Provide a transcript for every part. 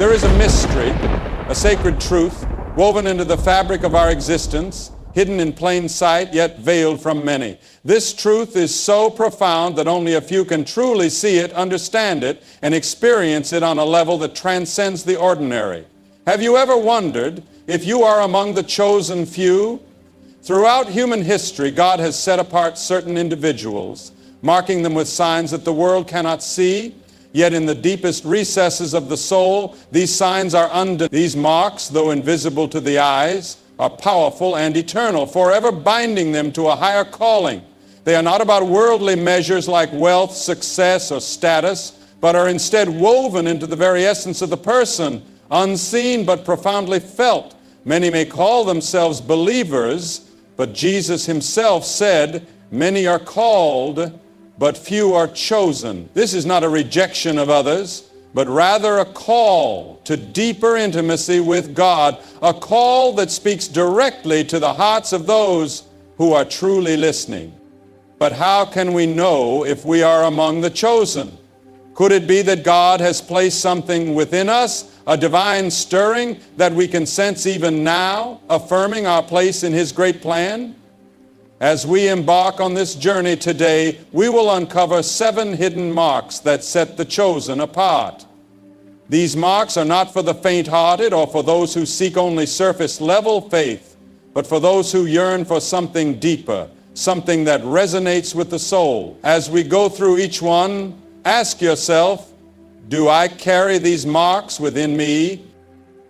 There is a mystery, a sacred truth, woven into the fabric of our existence, hidden in plain sight, yet veiled from many. This truth is so profound that only a few can truly see it, understand it, and experience it on a level that transcends the ordinary. Have you ever wondered if you are among the chosen few? Throughout human history, God has set apart certain individuals, marking them with signs that the world cannot see. Yet in the deepest recesses of the soul, these signs are undeniable. These marks, though invisible to the eyes, are powerful and eternal, forever binding them to a higher calling. They are not about worldly measures like wealth, success, or status, but are instead woven into the very essence of the person, unseen but profoundly felt. Many may call themselves believers, but Jesus himself said, "Many are called, but few are chosen." This is not a rejection of others, but rather a call to deeper intimacy with God, a call that speaks directly to the hearts of those who are truly listening. But how can we know if we are among the chosen? Could it be that God has placed something within us, a divine stirring that we can sense even now, affirming our place in His great plan? As we embark on this journey today, we will uncover 7 hidden marks that set the chosen apart. These marks are not for the faint-hearted or for those who seek only surface-level faith, but for those who yearn for something deeper, something that resonates with the soul. As we go through each one, ask yourself, do I carry these marks within me?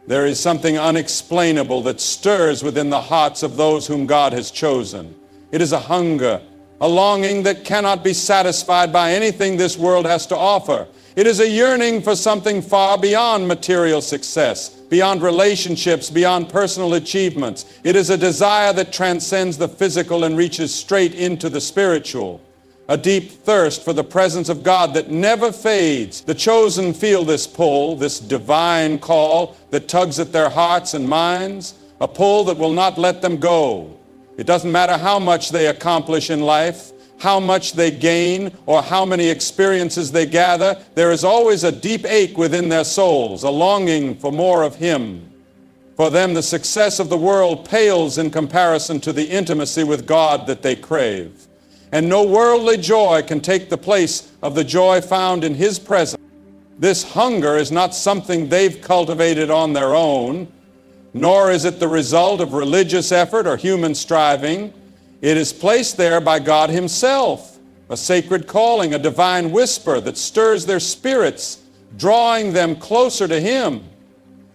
There is something unexplainable that stirs within the hearts of those whom God has chosen. It is a hunger, a longing that cannot be satisfied by anything this world has to offer. It is a yearning for something far beyond material success, beyond relationships, beyond personal achievements. It is a desire that transcends the physical and reaches straight into the spiritual. A deep thirst for the presence of God that never fades. The chosen feel this pull, this divine call that tugs at their hearts and minds, a pull that will not let them go. It doesn't matter how much they accomplish in life, how much they gain, or how many experiences they gather, there is always a deep ache within their souls, a longing for more of Him. For them, the success of the world pales in comparison to the intimacy with God that they crave. And no worldly joy can take the place of the joy found in His presence. This hunger is not something they've cultivated on their own, nor is it the result of religious effort or human striving. It is placed there by God Himself, a sacred calling, a divine whisper that stirs their spirits, drawing them closer to Him.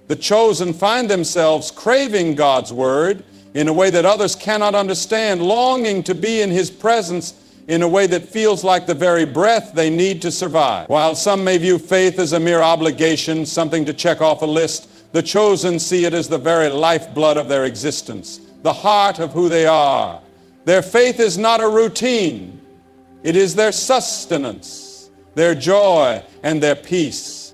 The chosen find themselves craving God's Word in a way that others cannot understand, longing to be in His presence in a way that feels like the very breath they need to survive. While some may view faith as a mere obligation, something to check off a list, the chosen see it as the very lifeblood of their existence, the heart of who they are. Their faith is not a routine. It is their sustenance, their joy, and their peace.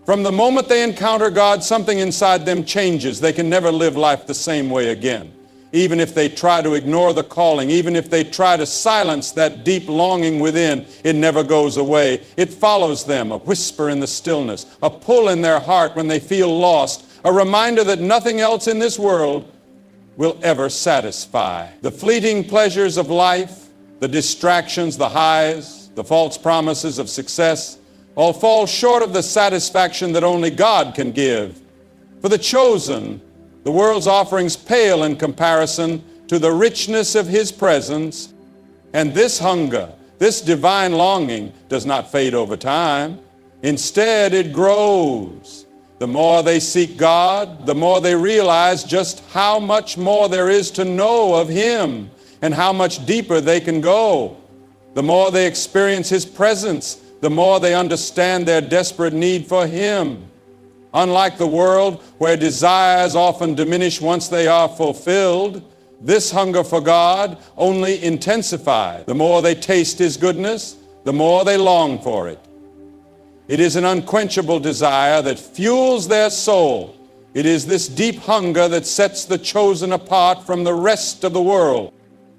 From the moment they encounter God, something inside them changes. They can never live life the same way again. Even if they try to ignore the calling, even if they try to silence that deep longing within, it never goes away. It follows them, a whisper in the stillness, a pull in their heart when they feel lost, a reminder that nothing else in this world will ever satisfy. The fleeting pleasures of life, the distractions, the highs, the false promises of success, all fall short of the satisfaction that only God can give. For the chosen, the world's offerings pale in comparison to the richness of His presence, and this hunger, this divine longing does not fade over time. Instead, it grows. The more they seek God, the more they realize just how much more there is to know of Him and how much deeper they can go. The more they experience His presence, the more they understand their desperate need for Him. Unlike the world, where desires often diminish once they are fulfilled, this hunger for God only intensifies. The more they taste His goodness, the more they long for it. It is an unquenchable desire that fuels their soul. It is this deep hunger that sets the chosen apart from the rest of the world.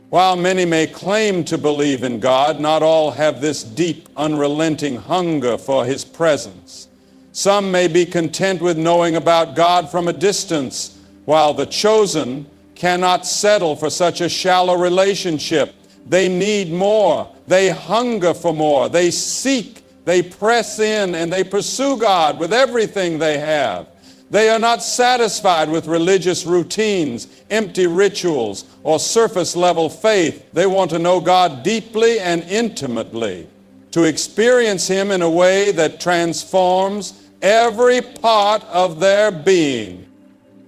While many may claim to believe in God, not all have this deep, unrelenting hunger for His presence. Some may be content with knowing about God from a distance, while the chosen cannot settle for such a shallow relationship. They need more. They hunger for more. They seek, they press in, and they pursue God with everything they have. They are not satisfied with religious routines, empty rituals, or surface-level faith. They want to know God deeply and intimately, to experience Him in a way that transforms every part of their being.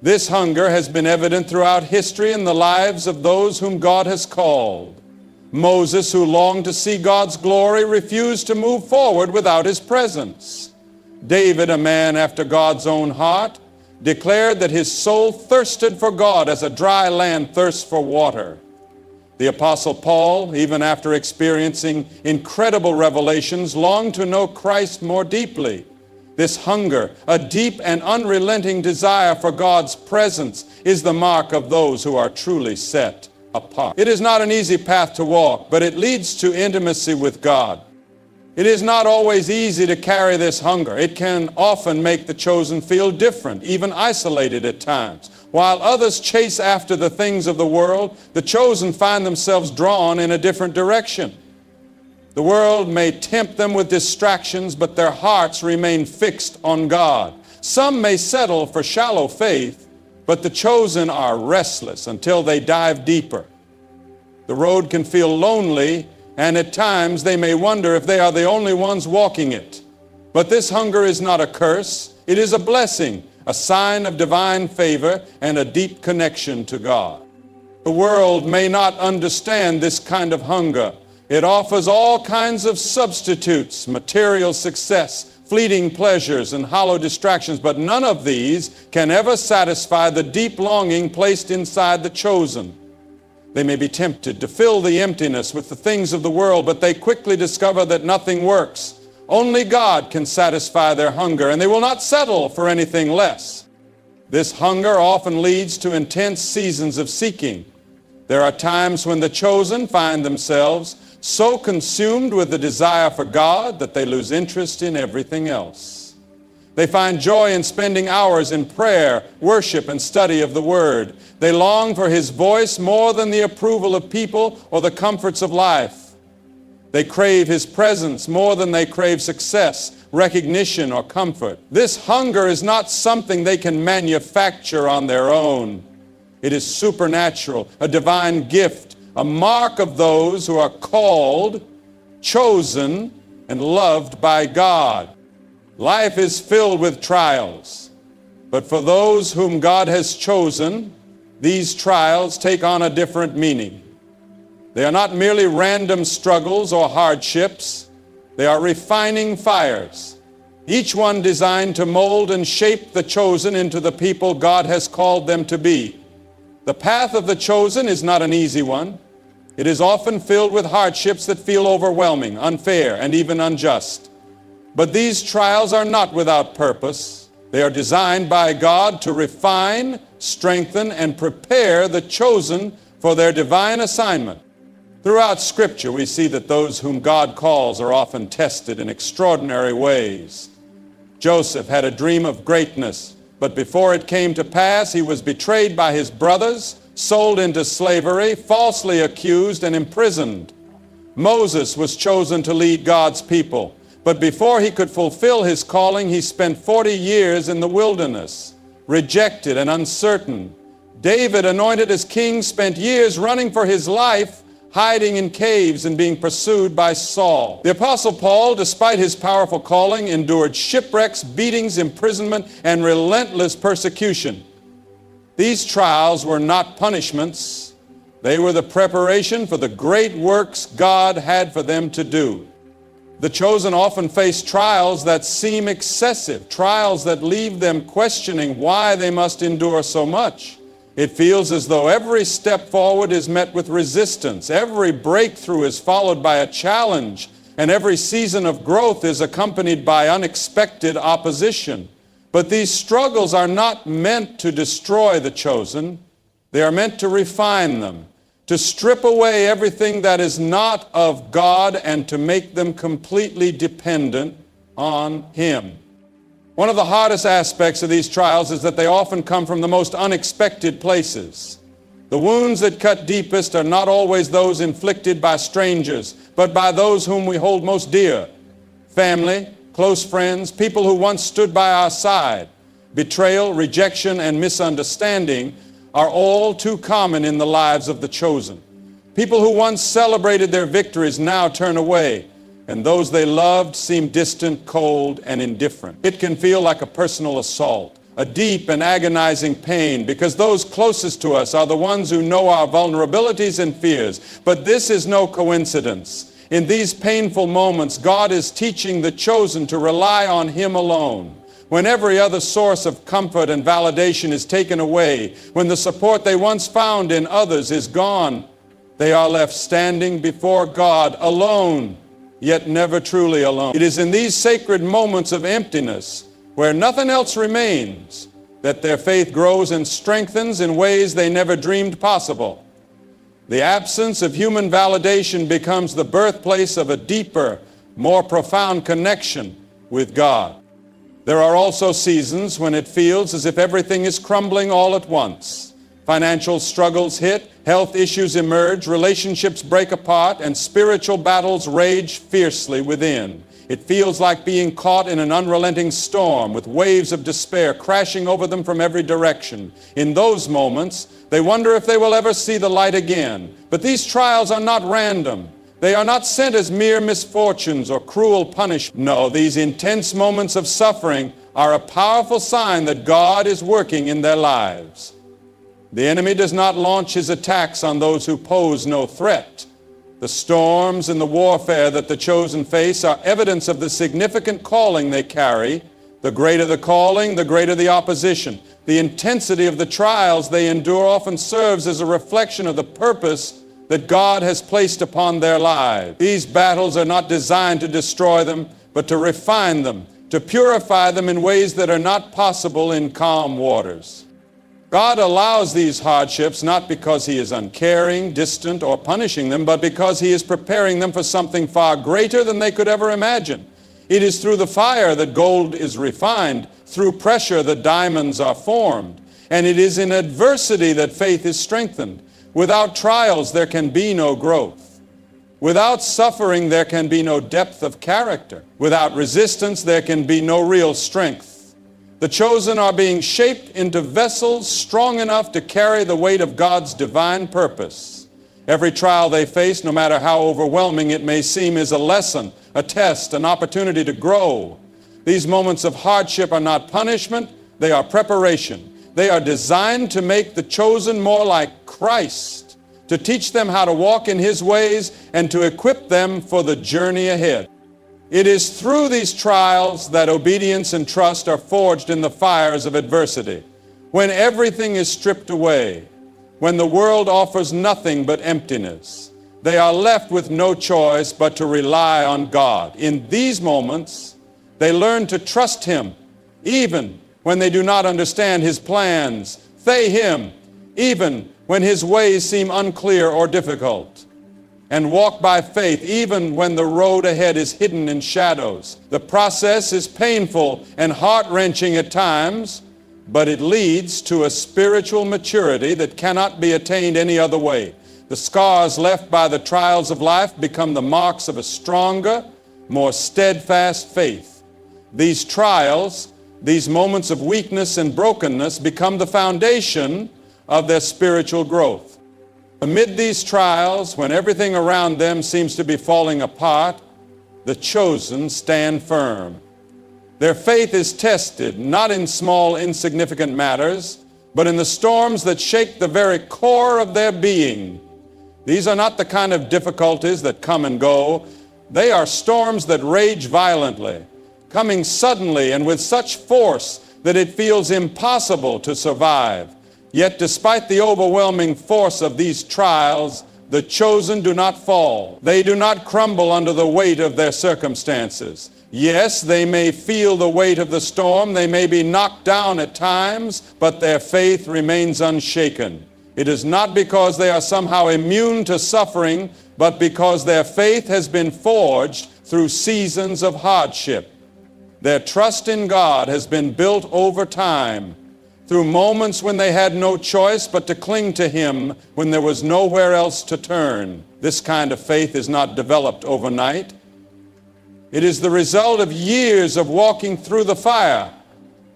This hunger has been evident throughout history in the lives of those whom God has called. Moses, who longed to see God's glory, refused to move forward without His presence. David, a man after God's own heart, declared that his soul thirsted for God as a dry land thirsts for water. The Apostle Paul, even after experiencing incredible revelations, longed to know Christ more deeply. This hunger, a deep and unrelenting desire for God's presence, is the mark of those who are truly set apart. It is not an easy path to walk, but it leads to intimacy with God. It is not always easy to carry this hunger. It can often make the chosen feel different, even isolated at times. While others chase after the things of the world, the chosen find themselves drawn in a different direction. The world may tempt them with distractions, but their hearts remain fixed on God. Some may settle for shallow faith, but the chosen are restless until they dive deeper. The road can feel lonely, and at times they may wonder if they are the only ones walking it. But this hunger is not a curse. It is a blessing, a sign of divine favor and a deep connection to God. The world may not understand this kind of hunger. It offers all kinds of substitutes, material success, fleeting pleasures, and hollow distractions, but none of these can ever satisfy the deep longing placed inside the chosen. They may be tempted to fill the emptiness with the things of the world, but they quickly discover that nothing works. Only God can satisfy their hunger, and they will not settle for anything less. This hunger often leads to intense seasons of seeking. There are times when the chosen find themselves so consumed with the desire for God that they lose interest in everything else. They find joy in spending hours in prayer, worship, and study of the Word. They long for His voice more than the approval of people or the comforts of life. They crave His presence more than they crave success, recognition, or comfort. This hunger is not something they can manufacture on their own. It is supernatural, a divine gift, a mark of those who are called, chosen, and loved by God. Life is filled with trials, but for those whom God has chosen, these trials take on a different meaning. They are not merely random struggles or hardships. They are refining fires, each one designed to mold and shape the chosen into the people God has called them to be. The path of the chosen is not an easy one. It is often filled with hardships that feel overwhelming, unfair, and even unjust. But these trials are not without purpose. They are designed by God to refine, strengthen, and prepare the chosen for their divine assignment. Throughout Scripture, we see that those whom God calls are often tested in extraordinary ways. Joseph had a dream of greatness, but before it came to pass, he was betrayed by his brothers, sold into slavery, falsely accused, and imprisoned. Moses was chosen to lead God's people, but before he could fulfill his calling, he spent 40 years in the wilderness, rejected and uncertain. David, anointed as king, spent years running for his life, hiding in caves and being pursued by Saul. The Apostle Paul, despite his powerful calling, endured shipwrecks, beatings, imprisonment, and relentless persecution. These trials were not punishments. They were the preparation for the great works God had for them to do. The chosen often face trials that seem excessive, trials that leave them questioning why they must endure so much. It feels as though every step forward is met with resistance, every breakthrough is followed by a challenge, and every season of growth is accompanied by unexpected opposition. But these struggles are not meant to destroy the chosen. They are meant to refine them, to strip away everything that is not of God and to make them completely dependent on Him. One of the hardest aspects of these trials is that they often come from the most unexpected places. The wounds that cut deepest are not always those inflicted by strangers, but by those whom we hold most dear. Family, close friends, people who once stood by our side. Betrayal, rejection, and misunderstanding are all too common in the lives of the chosen. People who once celebrated their victories now turn away, and those they loved seem distant, cold, and indifferent. It can feel like a personal assault, a deep and agonizing pain, because those closest to us are the ones who know our vulnerabilities and fears. But this is no coincidence. In these painful moments, God is teaching the chosen to rely on Him alone. When every other source of comfort and validation is taken away, when the support they once found in others is gone, they are left standing before God alone, yet never truly alone. It is in these sacred moments of emptiness, where nothing else remains, that their faith grows and strengthens in ways they never dreamed possible. The absence of human validation becomes the birthplace of a deeper, more profound connection with God. There are also seasons when it feels as if everything is crumbling all at once. Financial struggles hit, health issues emerge, relationships break apart, and spiritual battles rage fiercely within. It feels like being caught in an unrelenting storm with waves of despair crashing over them from every direction. In those moments, they wonder if they will ever see the light again. But these trials are not random. They are not sent as mere misfortunes or cruel punishment. No, these intense moments of suffering are a powerful sign that God is working in their lives. The enemy does not launch his attacks on those who pose no threat. The storms and the warfare that the chosen face are evidence of the significant calling they carry. The greater the calling, the greater the opposition. The intensity of the trials they endure often serves as a reflection of the purpose that God has placed upon their lives. These battles are not designed to destroy them, but to refine them, to purify them in ways that are not possible in calm waters. God allows these hardships not because He is uncaring, distant, or punishing them, but because He is preparing them for something far greater than they could ever imagine. It is through the fire that gold is refined, through pressure that diamonds are formed, and it is in adversity that faith is strengthened. Without trials, there can be no growth. Without suffering, there can be no depth of character. Without resistance, there can be no real strength. The chosen are being shaped into vessels strong enough to carry the weight of God's divine purpose. Every trial they face, no matter how overwhelming it may seem, is a lesson, a test, an opportunity to grow. These moments of hardship are not punishment, they are preparation. They are designed to make the chosen more like Christ, to teach them how to walk in His ways and to equip them for the journey ahead. It is through these trials that obedience and trust are forged in the fires of adversity. When everything is stripped away, when the world offers nothing but emptiness, they are left with no choice but to rely on God. In these moments, they learn to trust Him, even when they do not understand His plans, obey Him, even when His ways seem unclear or difficult, and walk by faith even when the road ahead is hidden in shadows. The process is painful and heart-wrenching at times, but it leads to a spiritual maturity that cannot be attained any other way. The scars left by the trials of life become the marks of a stronger, more steadfast faith. These trials, these moments of weakness and brokenness, become the foundation of their spiritual growth. Amid these trials, when everything around them seems to be falling apart, the chosen stand firm. Their faith is tested, not in small, insignificant matters, but in the storms that shake the very core of their being. These are not the kind of difficulties that come and go. They are storms that rage violently, coming suddenly and with such force that it feels impossible to survive. Yet despite the overwhelming force of these trials, the chosen do not fall. They do not crumble under the weight of their circumstances. Yes, they may feel the weight of the storm, they may be knocked down at times, but their faith remains unshaken. It is not because they are somehow immune to suffering, but because their faith has been forged through seasons of hardship. Their trust in God has been built over time, through moments when they had no choice but to cling to Him when there was nowhere else to turn. This kind of faith is not developed overnight. It is the result of years of walking through the fire,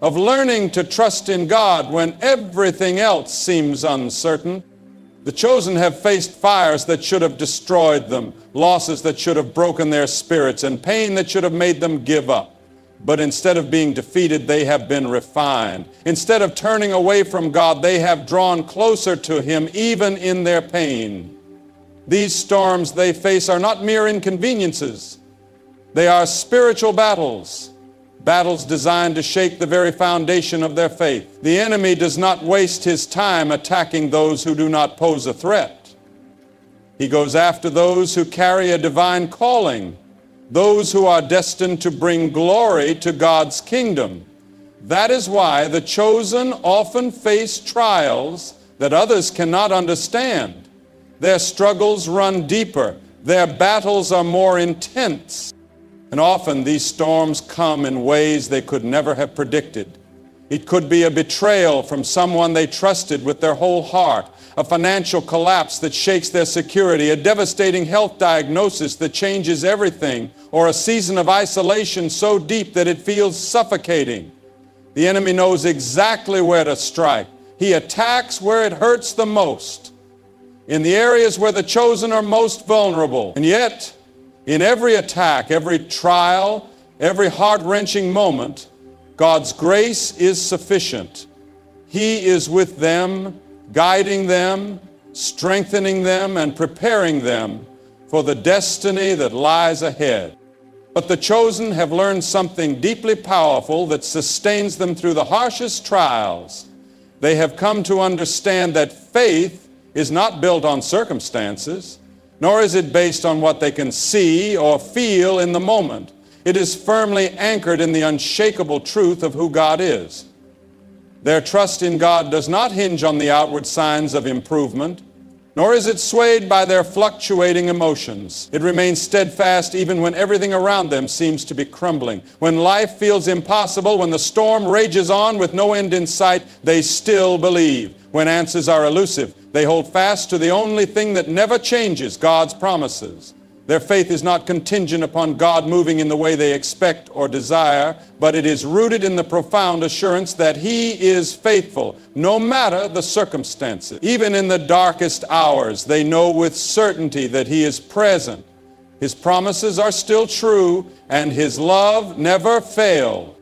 of learning to trust in God when everything else seems uncertain. The chosen have faced fires that should have destroyed them, losses that should have broken their spirits, and pain that should have made them give up. But instead of being defeated, they have been refined. Instead of turning away from God, they have drawn closer to Him, even in their pain. These storms they face are not mere inconveniences. They are spiritual battles, battles designed to shake the very foundation of their faith. The enemy does not waste his time attacking those who do not pose a threat. He goes after those who carry a divine calling, those who are destined to bring glory to God's kingdom. That is why the chosen often face trials that others cannot understand. Their struggles run deeper. Their battles are more intense. And often these storms come in ways they could never have predicted. It could be a betrayal from someone they trusted with their whole heart, a financial collapse that shakes their security, a devastating health diagnosis that changes everything, or a season of isolation so deep that it feels suffocating. The enemy knows exactly where to strike. He attacks where it hurts the most, in the areas where the chosen are most vulnerable. And yet, in every attack, every trial, every heart-wrenching moment, God's grace is sufficient. He is with them, guiding them, strengthening them, and preparing them for the destiny that lies ahead. But the chosen have learned something deeply powerful that sustains them through the harshest trials. They have come to understand that faith is not built on circumstances, nor is it based on what they can see or feel in the moment. It is firmly anchored in the unshakable truth of who God is. Their trust in God does not hinge on the outward signs of improvement, nor is it swayed by their fluctuating emotions. It remains steadfast even when everything around them seems to be crumbling. When life feels impossible, when the storm rages on with no end in sight, they still believe. When answers are elusive, they hold fast to the only thing that never changes, God's promises. Their faith is not contingent upon God moving in the way they expect or desire, but it is rooted in the profound assurance that He is faithful, no matter the circumstances. Even in the darkest hours, they know with certainty that He is present. His promises are still true, and His love never fails.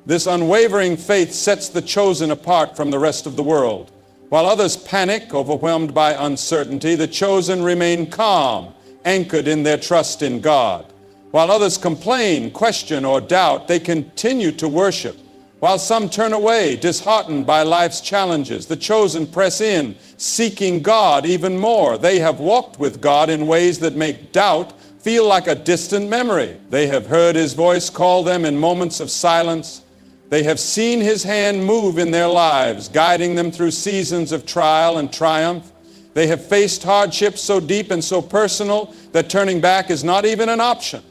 This unwavering faith sets the chosen apart from the rest of the world. While others panic, overwhelmed by uncertainty, the chosen remain calm, anchored in their trust in God. While others complain, question, or doubt, they continue to worship. While some turn away, disheartened by life's challenges, the chosen press in, seeking God even more. They have walked with God in ways that make doubt feel like a distant memory. They have heard His voice call them in moments of silence. They have seen His hand move in their lives, guiding them through seasons of trial and triumph. They have faced hardships so deep and so personal that turning back is not even an option.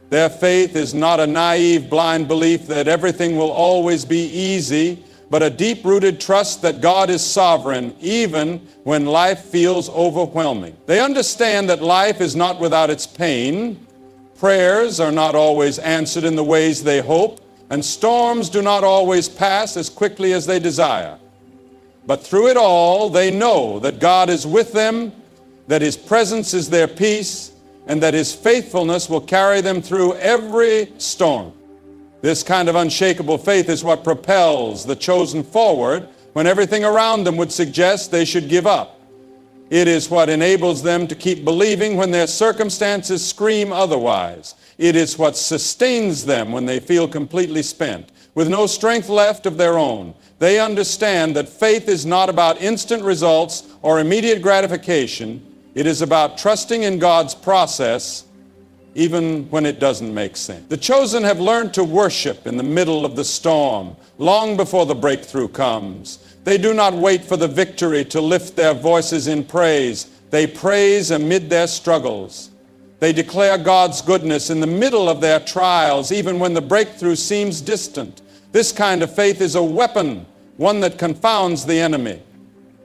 Their faith is not a naive, blind belief that everything will always be easy, but a deep-rooted trust that God is sovereign, even when life feels overwhelming. They understand that life is not without its pain, prayers are not always answered in the ways they hope, and storms do not always pass as quickly as they desire. But through it all, they know that God is with them, that His presence is their peace, and that His faithfulness will carry them through every storm. This kind of unshakable faith is what propels the chosen forward when everything around them would suggest they should give up. It is what enables them to keep believing when their circumstances scream otherwise. It is what sustains them when they feel completely spent, with no strength left of their own. They understand that faith is not about instant results or immediate gratification. It is about trusting in God's process, even when it doesn't make sense. The chosen have learned to worship in the middle of the storm, long before the breakthrough comes. They do not wait for the victory to lift their voices in praise. They praise amid their struggles. They declare God's goodness in the middle of their trials, even when the breakthrough seems distant. This kind of faith is a weapon, one that confounds the enemy.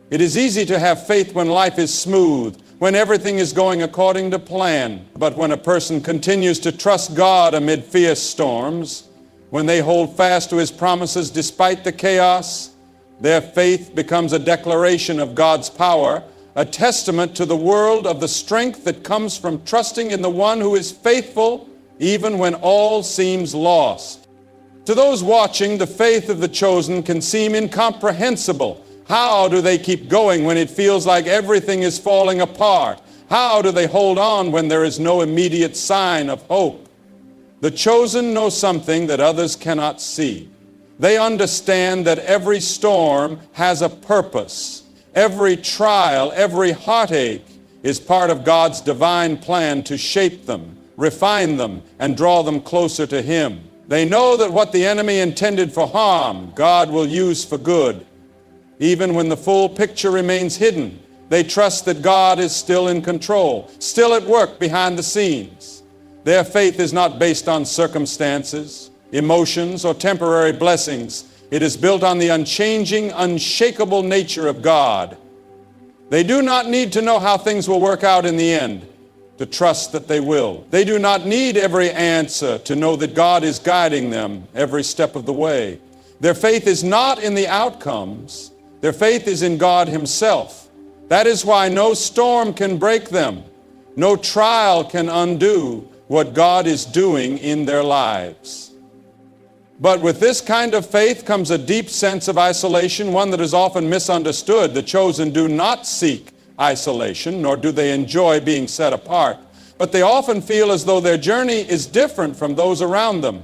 It is easy to have faith when life is smooth, when everything is going according to plan. But when a person continues to trust God amid fierce storms, when they hold fast to His promises despite the chaos, their faith becomes a declaration of God's power, a testament to the world of the strength that comes from trusting in the one who is faithful even when all seems lost. To those watching, the faith of the chosen can seem incomprehensible. How do they keep going when it feels like everything is falling apart? How do they hold on when there is no immediate sign of hope? The chosen know something that others cannot see. They understand that every storm has a purpose. Every trial, every heartache is part of God's divine plan to shape them, refine them, and draw them closer to Him. They know that what the enemy intended for harm, God will use for good. Even when the full picture remains hidden, they trust that God is still in control, still at work behind the scenes. Their faith is not based on circumstances, emotions, or temporary blessings. It is built on the unchanging, unshakable nature of God. They do not need to know how things will work out in the end to trust that they will. They do not need every answer to know that God is guiding them every step of the way. Their faith is not in the outcomes. Their faith is in God Himself. That is why no storm can break them. No trial can undo what God is doing in their lives. But with this kind of faith comes a deep sense of isolation, one that is often misunderstood. The chosen do not seek isolation, nor do they enjoy being set apart, but they often feel as though their journey is different from those around them.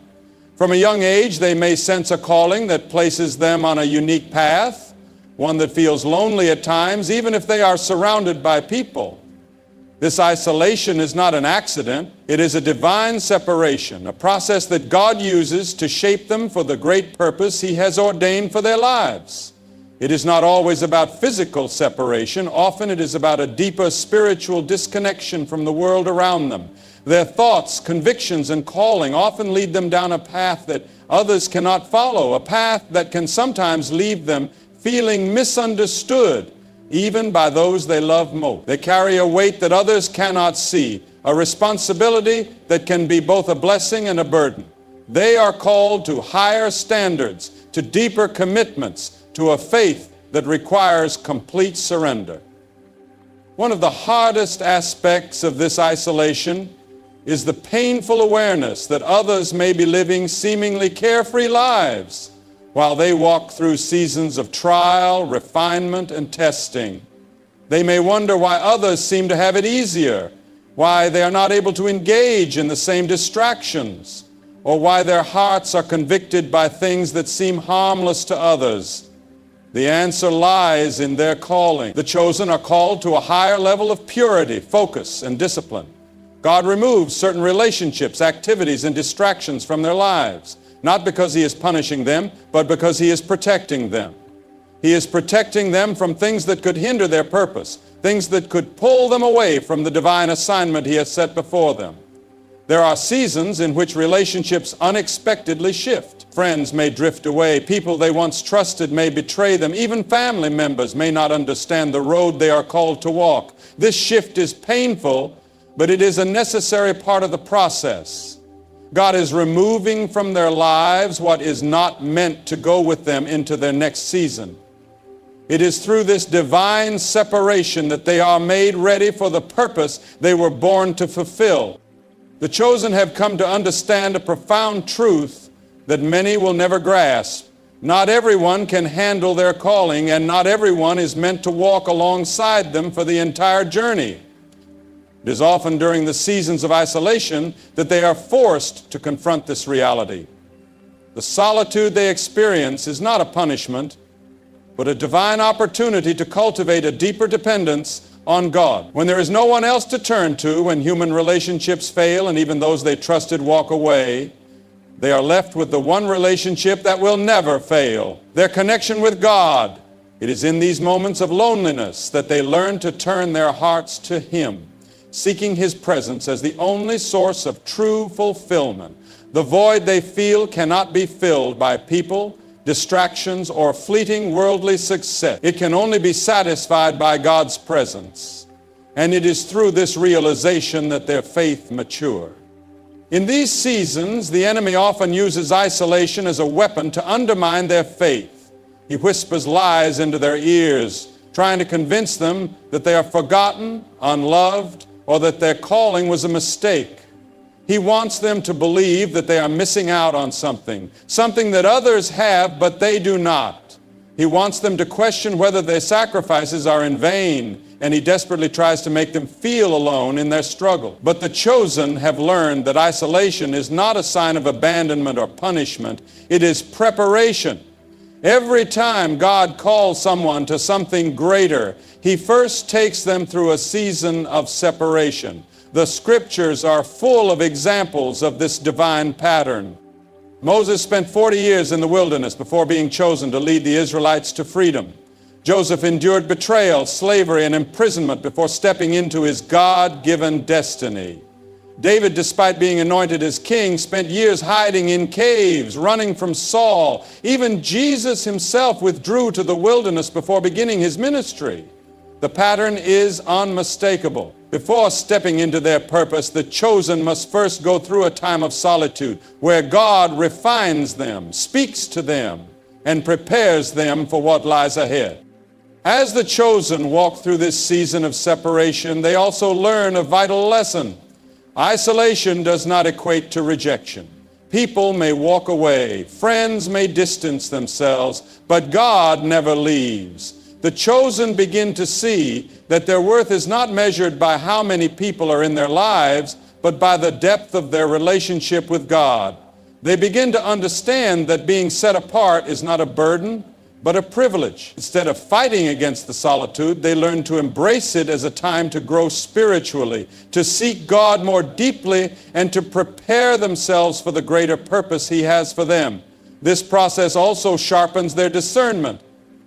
From a young age, they may sense a calling that places them on a unique path, one that feels lonely at times, even if they are surrounded by people. This isolation is not an accident. It is a divine separation, a process that God uses to shape them for the great purpose He has ordained for their lives. It is not always about physical separation. Often it is about a deeper spiritual disconnection from the world around them. Their thoughts, convictions, and calling often lead them down a path that others cannot follow, a path that can sometimes leave them feeling misunderstood, even by those they love most. They carry a weight that others cannot see, a responsibility that can be both a blessing and a burden. They are called to higher standards, to deeper commitments, to a faith that requires complete surrender. One of the hardest aspects of this isolation is the painful awareness that others may be living seemingly carefree lives while they walk through seasons of trial, refinement, and testing. They may wonder why others seem to have it easier, why they are not able to engage in the same distractions, or why their hearts are convicted by things that seem harmless to others. The answer lies in their calling. The chosen are called to a higher level of purity, focus, and discipline. God removes certain relationships, activities, and distractions from their lives, not because He is punishing them, but because He is protecting them. He is protecting them from things that could hinder their purpose, things that could pull them away from the divine assignment He has set before them. There are seasons in which relationships unexpectedly shift. Friends may drift away. People they once trusted may betray them. Even family members may not understand the road they are called to walk. This shift is painful, but it is a necessary part of the process. God is removing from their lives what is not meant to go with them into their next season. It is through this divine separation that they are made ready for the purpose they were born to fulfill. The chosen have come to understand a profound truth that many will never grasp. Not everyone can handle their calling, and not everyone is meant to walk alongside them for the entire journey. It is often during the seasons of isolation that they are forced to confront this reality. The solitude they experience is not a punishment, but a divine opportunity to cultivate a deeper dependence on God. When there is no one else to turn to, when human relationships fail and even those they trusted walk away, they are left with the one relationship that will never fail, their connection with God. It is in these moments of loneliness that they learn to turn their hearts to Him. seeking His presence as the only source of true fulfillment. The void they feel cannot be filled by people, distractions, or fleeting worldly success. It can only be satisfied by God's presence. And it is through this realization that their faith matures. In these seasons, the enemy often uses isolation as a weapon to undermine their faith. He whispers lies into their ears, trying to convince them that they are forgotten, unloved, or that their calling was a mistake. He wants them to believe that they are missing out on something that others have but they do not. He wants them to question whether their sacrifices are in vain, and he desperately tries to make them feel alone in their struggle. But the chosen have learned that isolation is not a sign of abandonment or punishment. It is preparation. Every time God calls someone to something greater, He first takes them through a season of separation. The Scriptures are full of examples of this divine pattern. Moses spent 40 years in the wilderness before being chosen to lead the Israelites to freedom. Joseph endured betrayal, slavery, and imprisonment before stepping into his God-given destiny. David, despite being anointed as king, spent years hiding in caves, running from Saul. Even Jesus himself withdrew to the wilderness before beginning his ministry. The pattern is unmistakable. Before stepping into their purpose, the chosen must first go through a time of solitude where God refines them, speaks to them, and prepares them for what lies ahead. As the chosen walk through this season of separation, they also learn a vital lesson. Isolation does not equate to rejection. People may walk away, friends may distance themselves, but God never leaves. The chosen begin to see that their worth is not measured by how many people are in their lives, but by the depth of their relationship with God. They begin to understand that being set apart is not a burden, but a privilege. Instead of fighting against the solitude, they learn to embrace it as a time to grow spiritually, to seek God more deeply, and to prepare themselves for the greater purpose He has for them. This process also sharpens their discernment.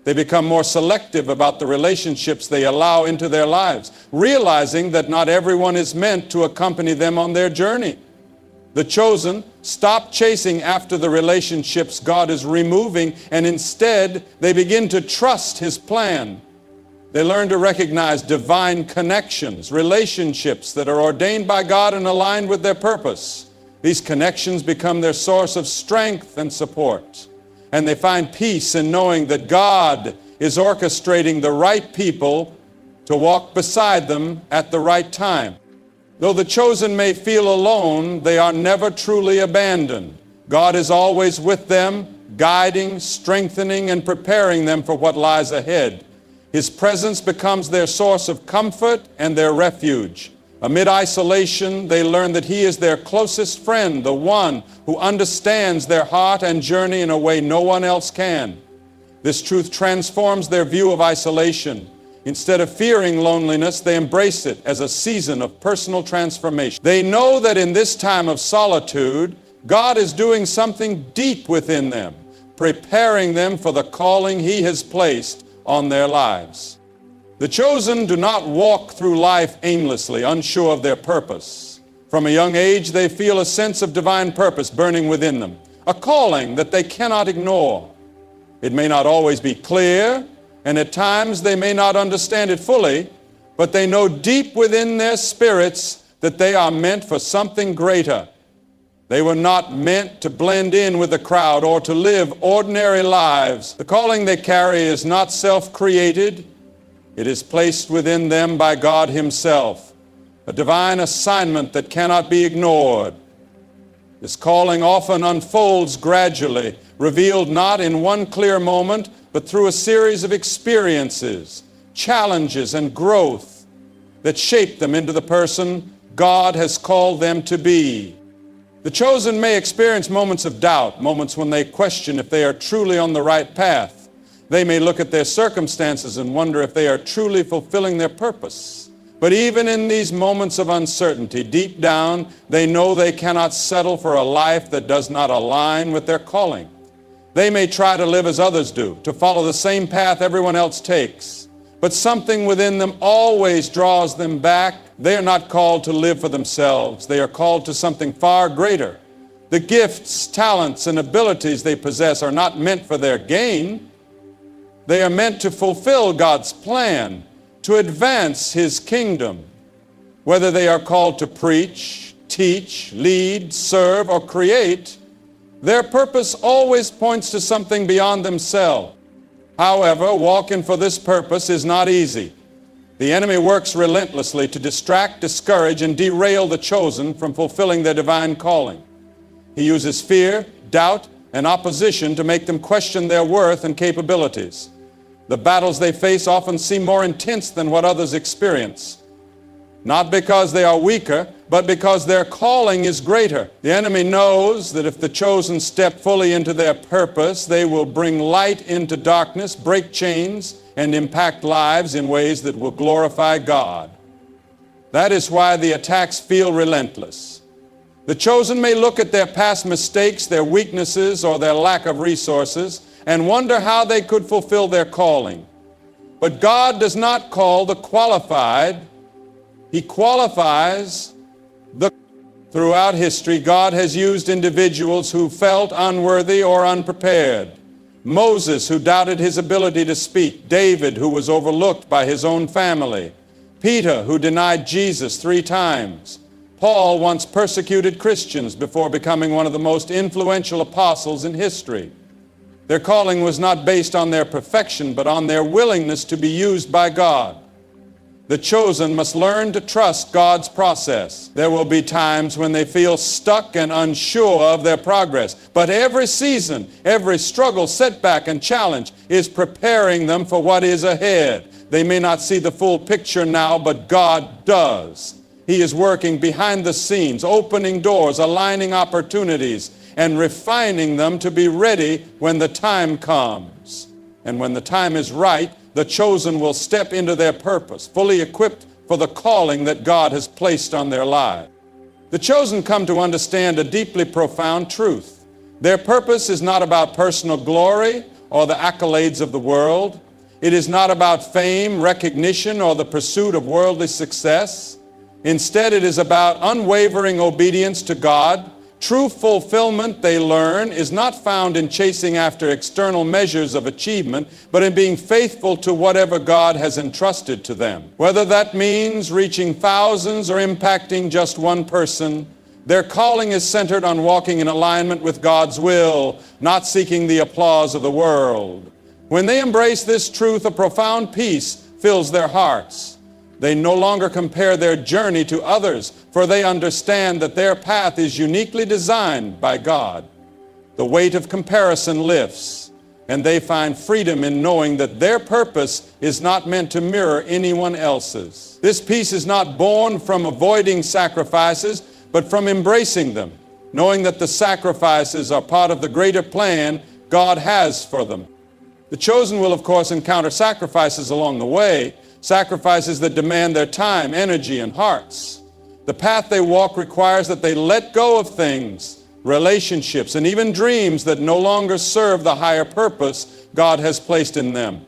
They become more selective about the relationships they allow into their lives, realizing that not everyone is meant to accompany them on their journey. The chosen stop chasing after the relationships God is removing, and instead they begin to trust His plan. They learn to recognize divine connections, relationships that are ordained by God and aligned with their purpose. These connections become their source of strength and support. And they find peace in knowing that God is orchestrating the right people to walk beside them at the right time. Though the chosen may feel alone, they are never truly abandoned. God is always with them, guiding, strengthening, and preparing them for what lies ahead. His presence becomes their source of comfort and their refuge. Amid isolation, they learn that He is their closest friend, the one who understands their heart and journey in a way no one else can. This truth transforms their view of isolation. Instead of fearing loneliness, they embrace it as a season of personal transformation. They know that in this time of solitude, God is doing something deep within them, preparing them for the calling He has placed on their lives. The chosen do not walk through life aimlessly, unsure of their purpose. From a young age, they feel a sense of divine purpose burning within them, a calling that they cannot ignore. It may not always be clear, and at times they may not understand it fully, but they know deep within their spirits that they are meant for something greater. They were not meant to blend in with the crowd or to live ordinary lives. The calling they carry is not self-created. It is placed within them by God Himself, a divine assignment that cannot be ignored. This calling often unfolds gradually, revealed not in one clear moment, but through a series of experiences, challenges, and growth that shape them into the person God has called them to be. The chosen may experience moments of doubt, moments when they question if they are truly on the right path. They may look at their circumstances and wonder if they are truly fulfilling their purpose. But even in these moments of uncertainty, deep down, they know they cannot settle for a life that does not align with their calling. They may try to live as others do, to follow the same path everyone else takes. But something within them always draws them back. They are not called to live for themselves. They are called to something far greater. The gifts, talents, and abilities they possess are not meant for their gain. They are meant to fulfill God's plan, to advance His kingdom. Whether they are called to preach, teach, lead, serve, or create, their purpose always points to something beyond themselves. However, walking for this purpose is not easy. The enemy works relentlessly to distract, discourage, and derail the chosen from fulfilling their divine calling. He uses fear, doubt, and opposition to make them question their worth and capabilities. The battles they face often seem more intense than what others experience. Not because they are weaker, but because their calling is greater. The enemy knows that if the chosen step fully into their purpose, they will bring light into darkness, break chains, and impact lives in ways that will glorify God. That is why the attacks feel relentless. The chosen may look at their past mistakes, their weaknesses, or their lack of resources, and wonder how they could fulfill their calling. But God does not call the qualified. He qualifies the. Throughout history, God has used individuals who felt unworthy or unprepared. Moses, who doubted his ability to speak. David, who was overlooked by his own family. Peter, who denied Jesus 3 times. Paul once persecuted Christians before becoming one of the most influential apostles in history. Their calling was not based on their perfection, but on their willingness to be used by God. The chosen must learn to trust God's process. There will be times when they feel stuck and unsure of their progress. But every season, every struggle, setback, and challenge is preparing them for what is ahead. They may not see the full picture now, but God does. He is working behind the scenes, opening doors, aligning opportunities, and refining them to be ready when the time comes. And when the time is right, the chosen will step into their purpose, fully equipped for the calling that God has placed on their lives. The chosen come to understand a deeply profound truth. Their purpose is not about personal glory or the accolades of the world. It is not about fame, recognition, or the pursuit of worldly success. Instead, it is about unwavering obedience to God. True fulfillment, they learn, is not found in chasing after external measures of achievement, but in being faithful to whatever God has entrusted to them. Whether that means reaching thousands or impacting just one person, their calling is centered on walking in alignment with God's will, not seeking the applause of the world. When they embrace this truth, a profound peace fills their hearts. They no longer compare their journey to others, for they understand that their path is uniquely designed by God. The weight of comparison lifts, and they find freedom in knowing that their purpose is not meant to mirror anyone else's. This peace is not born from avoiding sacrifices, but from embracing them, knowing that the sacrifices are part of the greater plan God has for them. The chosen will, of course, encounter sacrifices along the way, sacrifices that demand their time, energy, and hearts. The path they walk requires that they let go of things, relationships, and even dreams that no longer serve the higher purpose God has placed in them.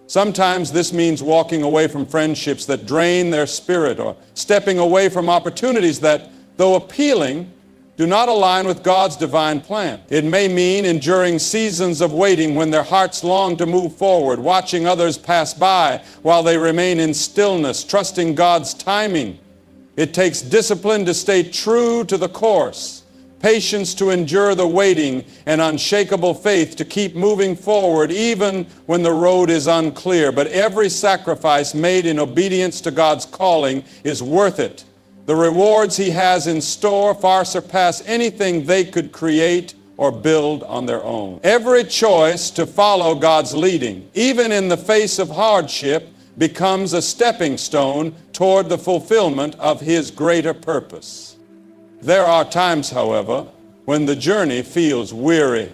Sometimes this means walking away from friendships that drain their spirit, or stepping away from opportunities that, though appealing, do not align with God's divine plan. It may mean enduring seasons of waiting when their hearts long to move forward, watching others pass by while they remain in stillness, trusting God's timing. It takes discipline to stay true to the course, patience to endure the waiting, and unshakable faith to keep moving forward even when the road is unclear. But every sacrifice made in obedience to God's calling is worth it. The rewards He has in store far surpass anything they could create or build on their own. Every choice to follow God's leading, even in the face of hardship, becomes a stepping stone toward the fulfillment of His greater purpose. There are times, however, when the journey feels weary.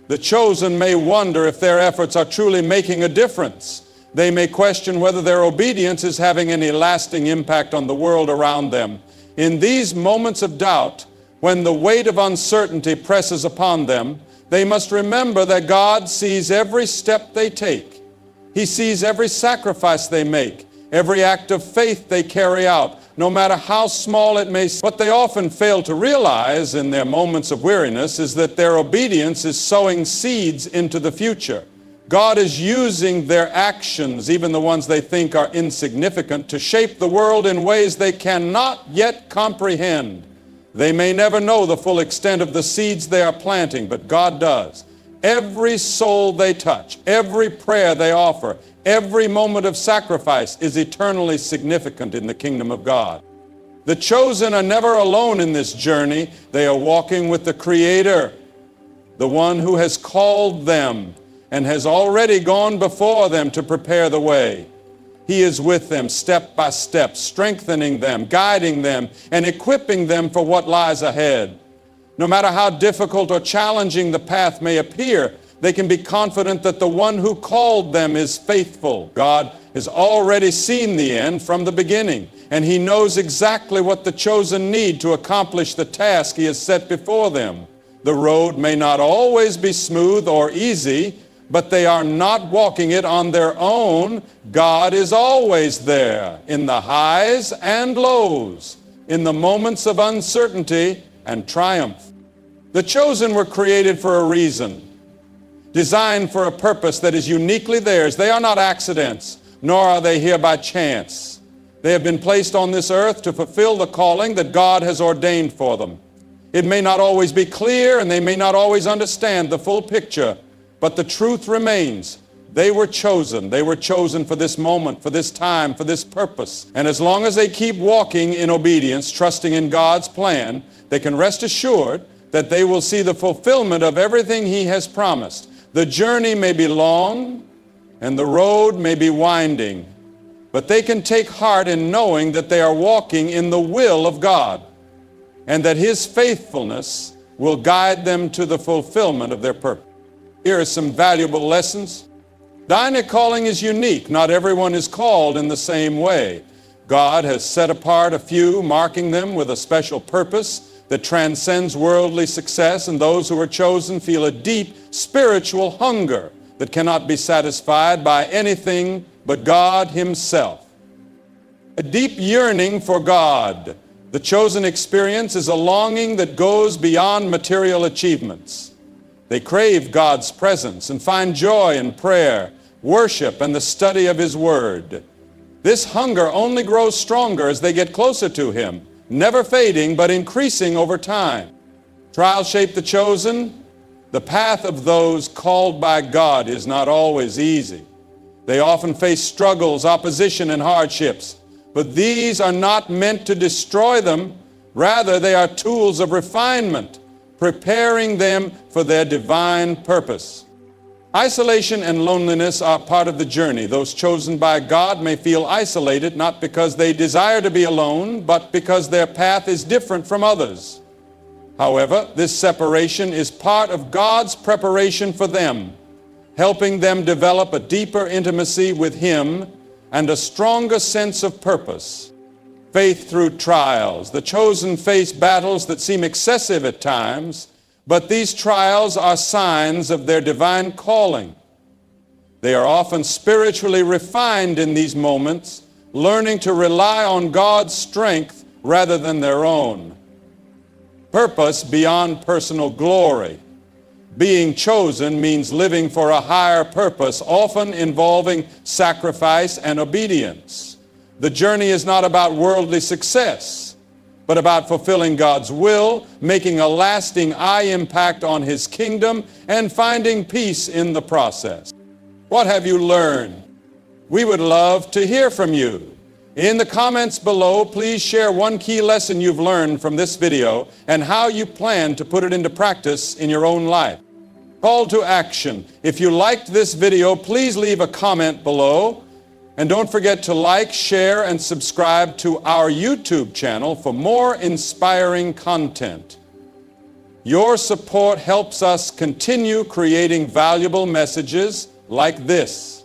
The chosen may wonder if their efforts are truly making a difference. They may question whether their obedience is having any lasting impact on the world around them. In these moments of doubt, when the weight of uncertainty presses upon them, they must remember that God sees every step they take. He sees every sacrifice they make, every act of faith they carry out, no matter how small it may seem. What they often fail to realize in their moments of weariness is that their obedience is sowing seeds into the future. God is using their actions, even the ones they think are insignificant, to shape the world in ways they cannot yet comprehend. They may never know the full extent of the seeds they are planting, but God does. Every soul they touch, every prayer they offer, every moment of sacrifice is eternally significant in the kingdom of God. The chosen are never alone in this journey. They are walking with the Creator, the one who has called them and has already gone before them to prepare the way. He is with them step by step, strengthening them, guiding them, and equipping them for what lies ahead. No matter how difficult or challenging the path may appear, they can be confident that the one who called them is faithful. God has already seen the end from the beginning, and He knows exactly what the chosen need to accomplish the task He has set before them. The road may not always be smooth or easy, but they are not walking it on their own. God is always there in the highs and lows, in the moments of uncertainty and triumph. The chosen were created for a reason, designed for a purpose that is uniquely theirs. They are not accidents, nor are they here by chance. They have been placed on this earth to fulfill the calling that God has ordained for them. It may not always be clear, and they may not always understand the full picture, but the truth remains. They were chosen. They were chosen for this moment, for this time, for this purpose. And as long as they keep walking in obedience, trusting in God's plan, they can rest assured that they will see the fulfillment of everything He has promised. The journey may be long and the road may be winding, but they can take heart in knowing that they are walking in the will of God and that His faithfulness will guide them to the fulfillment of their purpose. Here are some valuable lessons. Dynamic calling is unique. Not everyone is called in the same way. God has set apart a few, marking them with a special purpose that transcends worldly success, and those who are chosen feel a deep spiritual hunger that cannot be satisfied by anything but God Himself. A deep yearning for God. The chosen experience is a longing that goes beyond material achievements. They crave God's presence and find joy in prayer, worship, and the study of His Word. This hunger only grows stronger as they get closer to Him, never fading but increasing over time. Trials shape the chosen. The path of those called by God is not always easy. They often face struggles, opposition, and hardships. But these are not meant to destroy them. Rather, they are tools of refinement, preparing them for their divine purpose. Isolation and loneliness are part of the journey. Those chosen by God may feel isolated, not because they desire to be alone, but because their path is different from others. However, this separation is part of God's preparation for them, helping them develop a deeper intimacy with Him and a stronger sense of purpose. Faith through trials. The chosen face battles that seem excessive at times, but these trials are signs of their divine calling. They are often spiritually refined in these moments, learning to rely on God's strength rather than their own. Purpose beyond personal glory. Being chosen means living for a higher purpose, often involving sacrifice and obedience. The journey is not about worldly success, but about fulfilling God's will, making a lasting impact on His kingdom, and finding peace in the process. What have you learned? We would love to hear from you. In the comments below, please share one key lesson you've learned from this video and how you plan to put it into practice in your own life. Call to action. If you liked this video, please leave a comment below. And don't forget to like, share, and subscribe to our YouTube channel for more inspiring content. Your support helps us continue creating valuable messages like this.